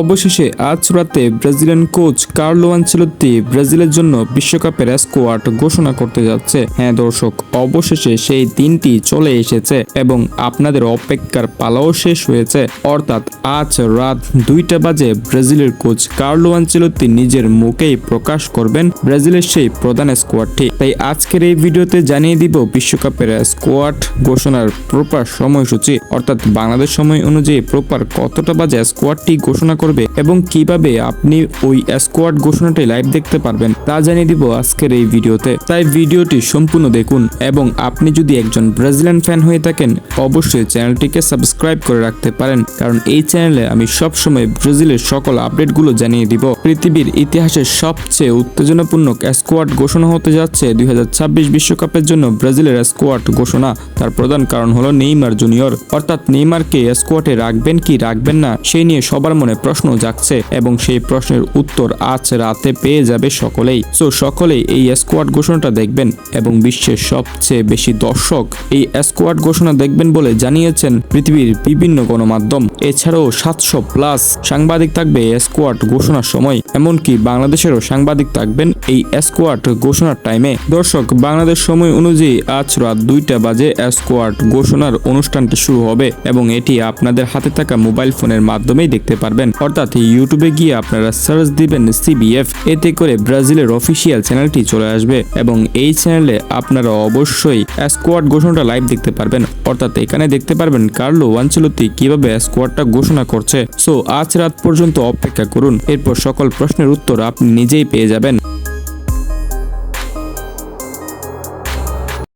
অবশেষে আজ রাতে ব্রাজিলিয়ান কোচ কার্লো আনচেলত্তি ব্রাজিলের জন্য বিশ্বকাপের স্কোয়াড ঘোষণা করতে যাচ্ছে। হ্যাঁ দর্শক, অবশেষে সেই দিনটি চলে এসেছে এবং আপনাদের অপেক্ষার পালাও শেষ হয়েছে। অর্থাৎ আজ রাত 2টা বাজে ব্রাজিলের কোচ কার্লো আনচেলত্তি নিজের মুখেই প্রকাশ করবেন ব্রাজিলের সেই প্রধান স্কোয়াডটি। তাই আজকের এই ভিডিওতে জানিয়ে দিব বিশ্বকাপের স্কোয়াড ঘোষণার প্রপার সময়সূচি, অর্থাৎ বাংলাদেশ সময় অনুযায়ী প্রপার কতটা বাজে স্কোয়াডটি ঘোষণা করবে এবং কিভাবে আপনি ওই স্কোয়াড ঘোষণাটি লাইভ দেখতে পারবেন তা জানিয়ে দিব আজকের এই ভিডিওতে। তাই ভিডিওটি সম্পূর্ণ দেখুন এবং আপনি যদি একজন ব্রাজিলিয়ান ফ্যান হয়ে থাকেন অবশ্যই চ্যানেলটিকে সাবস্ক্রাইব করে রাখতে পারেন, কারণ এই চ্যানেলে আমি সবসময় ব্রাজিলের সকল আপডেটগুলো জানিয়ে দিব। পৃথিবীর ইতিহাসের সবচেয়ে উত্তেজনাপূর্ণ স্কোয়াড ঘোষণা হতে যাচ্ছে 2026 বিশ্বকাপের জন্য ব্রাজিলের স্কোয়াড ঘোষণা। তার প্রধান কারণ হলো নেইমার জুনিয়র, অর্থাৎ নেইমারকে স্কোয়াডে রাখবেন কি রাখবেন না সেই নিয়ে সবার মনে প্রশ্ন জাগছে এবং সেই প্রশ্নের উত্তর আজ রাতে পেয়ে যাবে সকলেই। সো সকলেই এই স্কোয়াড ঘোষণাটা দেখবেন এবং বিশ্বের সবচেয়ে বেশি দর্শক এই স্কোয়াড ঘোষণা দেখবেন বলে জানিয়েছেন পৃথিবীর বিভিন্ন গণমাধ্যম। এছাড়াও 700+ সাংবাদিক থাকবে এই স্কোয়াড ঘোষণার সময়, এমনকি বাংলাদেশেরও সাংবাদিক থাকবেন এই স্কোয়াড ঘোষণার টাইমে। দর্শক, বাংলাদেশ সময় অনুযায়ী আজ রাত 2টা বাজে স্কোয়াড ঘোষণার অনুষ্ঠানটি শুরু হবে এবং এটি আপনাদের হাতে থাকা মোবাইল ফোনের মাধ্যমেই দেখতে পারবেন। অর্থাৎ ইউটিউবে গিয়ে আপনারা সার্চ দিবেন CBF, এতে করে ব্রাজিলের অফিসিয়াল চ্যানেলটি চলে আসবে এবং এই চ্যানেলে আপনারা অবশ্যই স্কোয়াড ঘোষণাটা লাইভ দেখতে পারবেন। অর্থাৎ এখানে দেখতে পারবেন কার্লো আনচেলত্তি কিভাবে স্কোয়াডটা ঘোষণা করছে। সো আজ রাত পর্যন্ত অপেক্ষা করুন, এরপর সকল প্রশ্নের উত্তর আপনি নিজেই পেয়ে যাবেন।